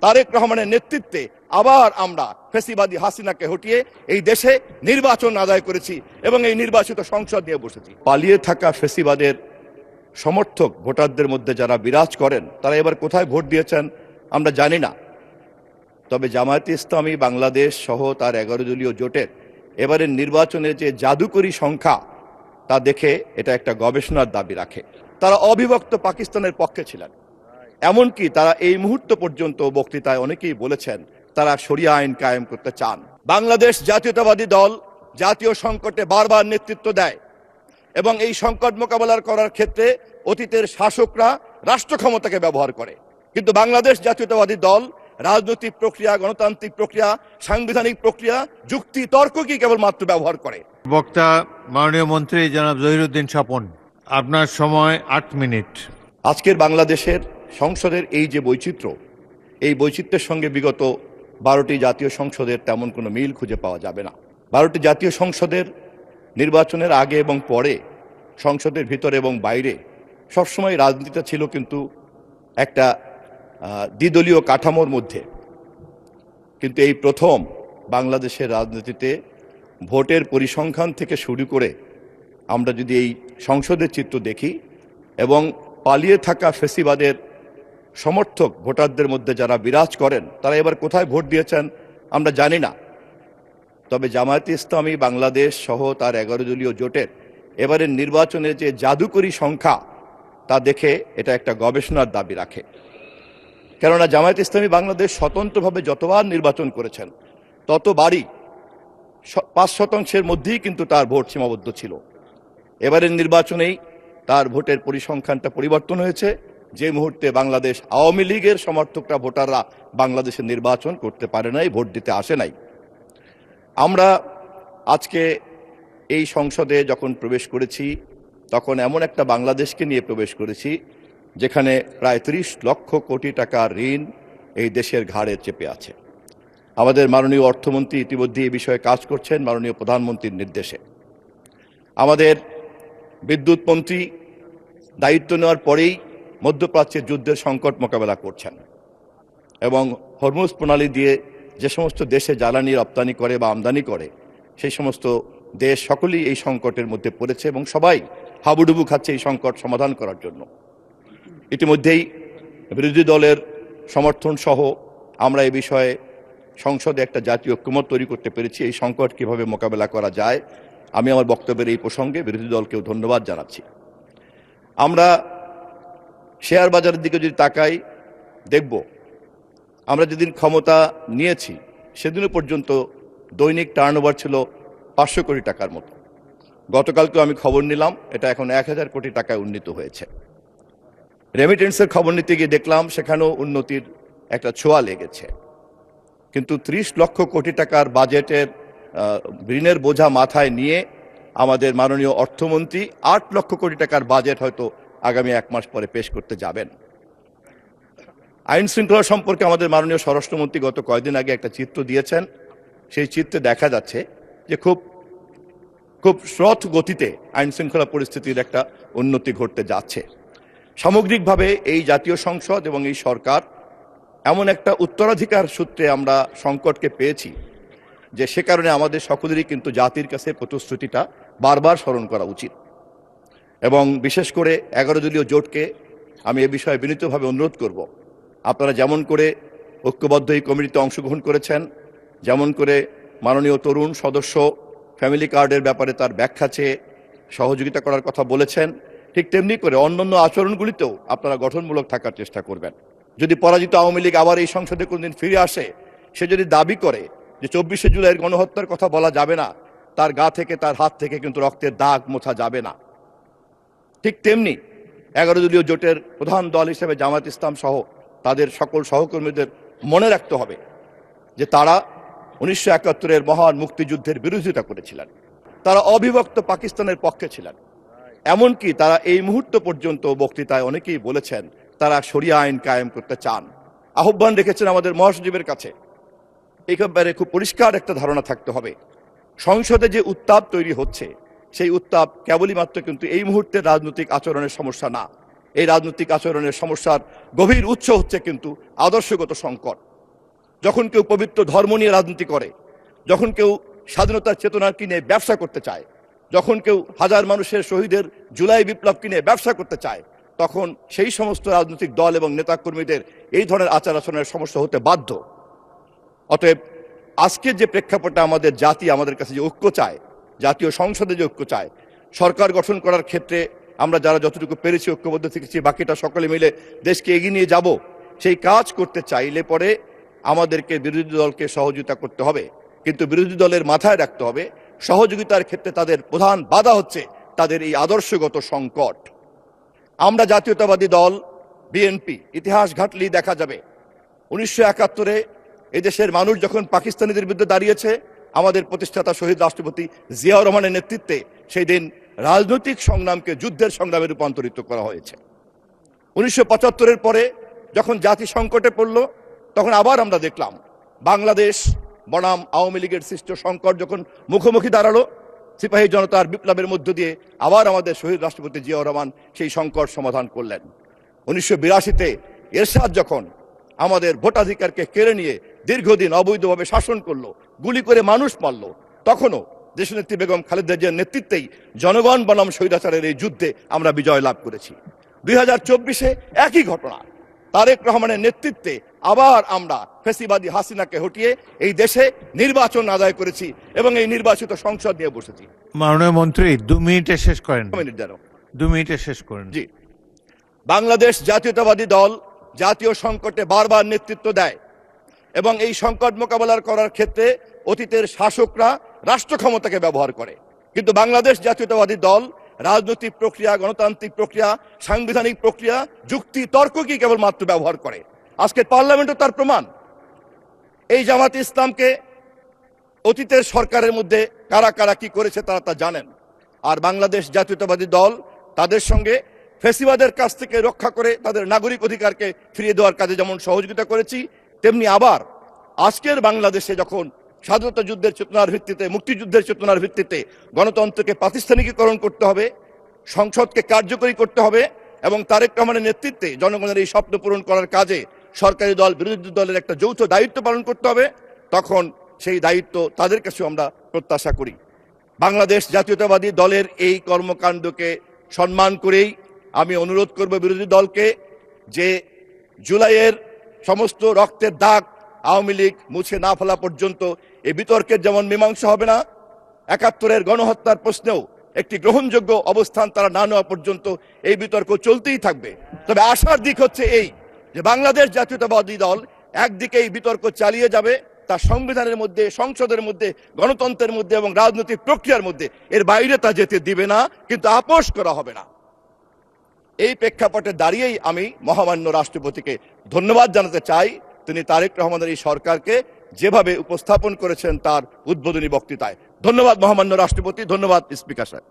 তারেক রহমানের নেতৃত্বে আবার আমরা ফ্যাসিবাদী হাসিনাকে হটিয়ে এই দেশে নির্বাচন আদায় করেছি এবং এই নির্বাচিত সংসদ নিয়ে বসেছি। পালিয়ে থাকা ফ্যাসিবাদের সমর্থক ভোটারদের মধ্যে যারা বিরাজ করেন তারা এবার কোথায় ভোট দিয়েছেন আমরা জানি না। তবে জামায়াতে ইসলামী বাংলাদেশ সহ তার 11 দলীয় জোটের এবারের নির্বাচনের যে জাদুকরী সংখ্যা তা দেখে এটা একটা গবেষণার দাবি রাখে। তারা অবিভক্ত পাকিস্তানের পক্ষে ছিলেন, এমনকি তারা এই মুহূর্ত পর্যন্ত বক্তৃতায় অনেকেই বলেছেন তারা শরিয়া আইন কায়েম করতে চান। বাংলাদেশ জাতীয়তাবাদী দল জাতীয় সংকটে বারবার নেতৃত্ব দেয় এবং এই সংকট মোকাবেলা করার ক্ষেত্রে অতীতের শাসকরা রাষ্ট্র ক্ষমতাকে ব্যবহার করে, কিন্তু বাংলাদেশ জাতীয়তাবাদী দল রাজনৈতিক প্রক্রিয়া, গণতান্ত্রিক প্রক্রিয়া, সাংবিধানিক প্রক্রিয়া, যুক্তি তর্ককেই কেবলমাত্র ব্যবহার করে। বক্তা মাননীয় মন্ত্রী জনাব জহিরুদ্দিন স্বপন, আপনার সময় 8 মিনিট। আজকের বাংলাদেশের সংসদের এই যে বৈচিত্র্য, এই বৈচিত্র্যের সঙ্গে বিগত 12টি জাতীয় সংসদের তেমন কোনো মিল খুঁজে পাওয়া যাবে না। 12টি জাতীয় সংসদের নির্বাচনের আগে এবং পরে, সংসদের ভিতরে এবং বাইরে সবসময় রাজনীতিটা ছিল কিন্তু একটা দ্বিদলীয় কাঠামোর মধ্যে। কিন্তু এই প্রথম বাংলাদেশের রাজনীতিতে ভোটের পরিসংখ্যান থেকে শুরু করে আমরা যদি এই সংসদের চিত্র দেখি এবং পালিয়ে থাকা ফ্যাসিবাদের সমর্থক ভোটারদের মধ্যে যারা বিরাজ করেন তারা এবার কোথায় ভোট দিয়েছেন আমরা জানি না। তবে জামায়াতে ইসলামী বাংলাদেশ সহ তার 11 দলীয় জোটের এবারের নির্বাচনের যে জাদুকরী সংখ্যা তা দেখে এটা একটা গবেষণার দাবি রাখে। কেননা জামায়াতে ইসলামী বাংলাদেশ স্বতন্ত্রভাবে যতবার নির্বাচন করেছেন ততবারই 5% মধ্যেই কিন্তু তার ভোট সীমাবদ্ধ ছিল। এবারের নির্বাচনেই তার ভোটের পরিসংখ্যানটা পরিবর্তন হয়েছে, যে মুহূর্তে বাংলাদেশ আওয়ামী লীগের সমর্থকরা ভোটাররা বাংলাদেশে নির্বাচন করতে পারে নাই, ভোট দিতে আসে নাই। আমরা আজকে এই সংসদে যখন প্রবেশ করেছি তখন এমন একটা বাংলাদেশকে নিয়ে প্রবেশ করেছি যেখানে প্রায় 30 লক্ষ কোটি টাকার ঋণ এই দেশের ঘাড়ে চেপে আছে। আমাদের মাননীয় অর্থমন্ত্রী ইতিমধ্যে এই বিষয়ে কাজ করছেন মাননীয় প্রধানমন্ত্রীর নির্দেশে। আমাদের বিদ্যুৎ মন্ত্রী দায়িত্ব নেওয়ার পরেই মধ্যপ্রাচ্যের যুদ্ধের সংকট মোকাবেলা করছেন এবং হরমুজ প্রণালী দিয়ে যে সমস্ত দেশে জ্বালানি রপ্তানি করে বা আমদানি করে সেই সমস্ত দেশ সকলেই এই সংকটের মধ্যে পড়েছে এবং সবাই হাবুডুবু খাচ্ছে এই সংকট সমাধান করার জন্য। ইতিমধ্যেই বিরোধী দলের সমর্থন সহ আমরা এই বিষয়ে সংসদে একটা জাতীয় ঐক্যমত তৈরি করতে পেরেছি এই সংকট কিভাবে মোকাবেলা করা যায়। আমি আমার বক্তব্যের এই প্রসঙ্গে বিরোধী দলকেও ধন্যবাদ জানাচ্ছি। আমরা শেয়ার বাজারের দিকে যদি তাকাই দেখব আমরা যেদিন ক্ষমতা নিয়েছি সেদিনও পর্যন্ত দৈনিক টার্নওভার ছিল 500 কোটি টাকার মতো। গতকালকেও আমি খবর নিলাম এটা এখন 1000 কোটি টাকায় উন্নীত হয়েছে। রেমিটেন্সের খবর নিতে গিয়ে দেখলাম সেখানেও উন্নতির একটা ছোঁয়া লেগেছে। কিন্তু 30 লক্ষ কোটি টাকার বাজেটের ঋণের বোঝা মাথায় নিয়ে আমাদের মাননীয় অর্থমন্ত্রী 8 লক্ষ কোটি টাকার বাজেট হয়তো আগামী 1 মাস পরে পেশ করতে যাবেন। আইন শৃঙ্খলা সম্পর্কে আমাদের মাননীয় স্বরাষ্ট্রমন্ত্রী গত কয়েকদিন আগে একটা চিত্র দিয়েছেন। সেই চিত্রে দেখা যাচ্ছে যে খুব শ্রথ গতিতে আইন শৃঙ্খলা পরিস্থিতির একটা উন্নতি ঘটতে যাচ্ছে। সামগ্রিকভাবে এই জাতীয় সংসদ এবং এই সরকার এমন একটা উত্তরাধিকার সূত্রে আমরা সংকটকে পেয়েছি যে সে কারণে আমাদের সকলেরই কিন্তু জাতির কাছে প্রতিশ্রুতিটা বারবার স্মরণ করা উচিত এবং বিশেষ করে 11 দলীয় জোটকে আমি এ বিষয়ে বিনীতভাবে অনুরোধ করব, আপনারা যেমন করে ঐক্যবদ্ধ এই কমিটিতে অংশগ্রহণ করেছেন, যেমন করে মাননীয় তরুণ সদস্য ফ্যামিলি কার্ডের ব্যাপারে তার ব্যাখ্যা চেয়ে সহযোগিতা করার কথা বলেছেন, ঠিক তেমনি করে অন্যান্য আচরণগুলিতেও আপনারা গঠনমূলক থাকার চেষ্টা করবেন। যদি পরাজিত আওয়ামী লীগ আবার এই সংসদে কোনদিন ফিরে আসে, সে যদি দাবি করে যে 24শে জুলাইয়ের গণহত্যার কথা বলা যাবে না, তার গা থেকে তার হাত থেকে কিন্তু রক্তের দাগ মোছা যাবে না। ঠিক তেমনি 11 দলীয় জোটের প্রধান দল হিসেবে জামায়াত ইসলাম সহ তাদের সকল সহকর্মীদের মনে রাখতে হবে যে তারা 1971-এর মহান মুক্তিযুদ্ধের বিরোধিতা করেছিলেন, তারা অবিভক্ত পাকিস্তানের পক্ষে ছিলেন, এমনকি তারা এই মুহূর্ত পর্যন্ত বক্তৃতায় অনেকেই বলেছেন তারা শরিয়া আইন কায়েম করতে চান। আহ্বান রেখেছেন আমাদের মহাসচিবের কাছে এই ব্যাপারে খুব পরিষ্কার একটা ধারণা থাকতে হবে। সংসদে যে উত্তাপ তৈরি হচ্ছে সেই উত্তাপ কেবলই মাত্র কিন্তু এই মুহূর্তের রাজনৈতিক আচরণের সমস্যা না। এই রাজনৈতিক আচরণের সমস্যার গভীর উৎস হচ্ছে কিন্তু আদর্শগত সংকট। যখন কেউ পবিত্র ধর্ম নিয়ে রাজনীতি করে, যখন কেউ স্বাধীনতার চেতনা কিনে ব্যবসা করতে চায়, যখন কেউ হাজার মানুষের শহীদের জুলাই বিপ্লব কিনে ব্যবসা করতে চায়, তখন সেই সমস্ত রাজনৈতিক দল এবং নেতাকর্মীদের এই ধরনের আচার আচরণের সমস্যা হতে বাধ্য। অতএব আজকের যে প্রেক্ষাপটে আমাদের জাতি আমাদের কাছে যে ঐক্য চায়, জাতীয় সংসদে যে ঐক্য চায়, সরকার গঠন করার ক্ষেত্রে আমরা যারা যতটুকু পেরেছি ঐক্যবদ্ধ থেকেছি, বাকিটা সকলে মিলে দেশকে এগিয়ে নিয়ে যাব, সেই কাজ করতে চাইলে পরে আমাদেরকে বিরোধী দলকে সহযোগিতা করতে হবে। কিন্তু বিরোধী দলের মাথায় রাখতে হবে সহযোগিতার ক্ষেত্রে তাদের প্রধান বাধা হচ্ছে তাদের এই আদর্শগত সংকট। আমরা জাতীয়তাবাদী দল বিএনপি ইতিহাস ঘাটলেই দেখা যাবে 1971-এ এদেশের মানুষ যখন পাকিস্তানিদের বিরুদ্ধে দাঁড়িয়েছে, আমাদের প্রতিষ্ঠাতা শহীদ রাষ্ট্রপতি জিয়াউর রহমানের নেতৃত্বে সেই দিন রাজনৈতিক সংগ্রামকে যুদ্ধের সংগ্রামে রূপান্তরিত করা হয়েছে। 1975-এর পরে যখন জাতি সংকটে পড়ল, তখন আবার আমরা দেখলাম বাংলাদেশ বনাম আওয়ামী লীগের সৃষ্ট সংকট যখন মুখোমুখি দাঁড়ালো, সিপাহী জনতার বিপ্লবের মধ্য দিয়ে আবার আমাদের শহীদ রাষ্ট্রপতি জিয়াউর রহমান সেই সংকট সমাধান করলেন। 1982-তে এরশাদ যখন আমাদের ভোটাধিকারকে কেড়ে নিয়ে দীর্ঘদিন অবৈধভাবে শাসন করলো, গুলি করে মানুষ মারল, তখনও দেশনেত্রী বেগম খালেদা জিয়ার নেতৃত্বেই জনগণ বনাম স্বৈরাচারের এই যুদ্ধে আমরা বিজয় লাভ করেছি। 2024-এ একই ঘটনা, তারেক রহমানের নেতৃত্বে আবার আমরা ফ্যাসিবাদী হাসিনাকে হটিয়ে এই দেশে নির্বাচন আদায় করেছি এবং এই নির্বাচিত সংসদ নিয়ে বসেছি। মাননীয় মন্ত্রী 2 মিনিটে শেষ করেন। 2 মিনিটে শেষ করেন। জি, বাংলাদেশ জাতীয়তাবাদী দল জাতীয় সংকটে বারবার নেতৃত্ব দেয় এবং এই সংকট মোকাবেলা করার ক্ষেত্রে অতীতের শাসকরা রাষ্ট্র ক্ষমতাকে ব্যবহার করে, কিন্তু বাংলাদেশ জাতীয়তাবাদী দল রাজনৈতিক প্রক্রিয়া, গণতান্ত্রিক প্রক্রিয়া, সাংবিধানিক প্রক্রিয়া, যুক্তি তর্ককেই কেবলমাত্র ব্যবহার করে। আজকে পার্লামেন্টও তার প্রমাণ। এই জামাত ইসলামকে অতীতের সরকারের মধ্যে কারা কারা কি করেছে তারা তা জানেন। আর বাংলাদেশ জাতীয়তাবাদী দল তাদের সঙ্গে ফ্যাসিবাদের কাছ থেকে রক্ষা করে তাদের নাগরিক অধিকারকে ফিরিয়ে দেওয়ার কাজে যেমন সহযোগিতা করেছি, তেমনি আবার আজকের বাংলাদেশে যখন স্বাধীনতা যুদ্ধের চেতনার ভিত্তিতে, মুক্তিযুদ্ধের চেতনার ভিত্তিতে গণতন্ত্রকে প্রাতিষ্ঠানিকীকরণ করতে হবে, সংসদকে কার্যকরী করতে হবে এবং তারেক রহমানের নেতৃত্বে জনগণের এই স্বপ্ন পূরণ করার কাজে সরকারি দল বিরোধী দলের একটা যৌথ দায়িত্ব পালন করতে হবে, তখন সেই দায়িত্ব তাদের কাছে আমরা প্রত্যাশা করি। বাংলাদেশ জাতীয়তাবাদী দলের এই কর্মকাণ্ডকে সম্মান করেই আমি অনুরোধ করব বিরোধী দলকে যে জুলাইয়ের সমস্ত রক্তের দাগ আওয়ামী লীগ মুছে না ফেলা পর্যন্ত এই বিতর্কের যেমন মীমাংসা হবে না, 71-এর গণহত্যার প্রশ্নেও একটি গ্রহণযোগ্য অবস্থান তারা না নেওয়া পর্যন্ত এই বিতর্ক চলতেই থাকবে। তবে আশার দিক হচ্ছে এই যে বাংলাদেশ জাতীয়তাবাদী দল একদিকে এই বিতর্ক চালিয়ে যাবে, তা সংবিধানের মধ্যে, সংসদের মধ্যে, গণতন্ত্রের মধ্যে এবং রাজনৈতিক প্রক্রিয়ার মধ্যে, এর বাইরে তা যেতে দিবে না, কিন্তু আপোষ করা হবে না। এই প্রেক্ষাপটে দাঁড়িয়েই আমি মহামান্য রাষ্ট্রপতিকে ধন্যবাদ জানাতে চাই, তিনি তারেক রহমানের এই সরকারকে যেভাবে উপস্থাপন করেছেন তার উদ্বোধনী বক্তৃতায়। ধন্যবাদ মহামান্য রাষ্ট্রপতি, ধন্যবাদ স্পিকার সাহেব।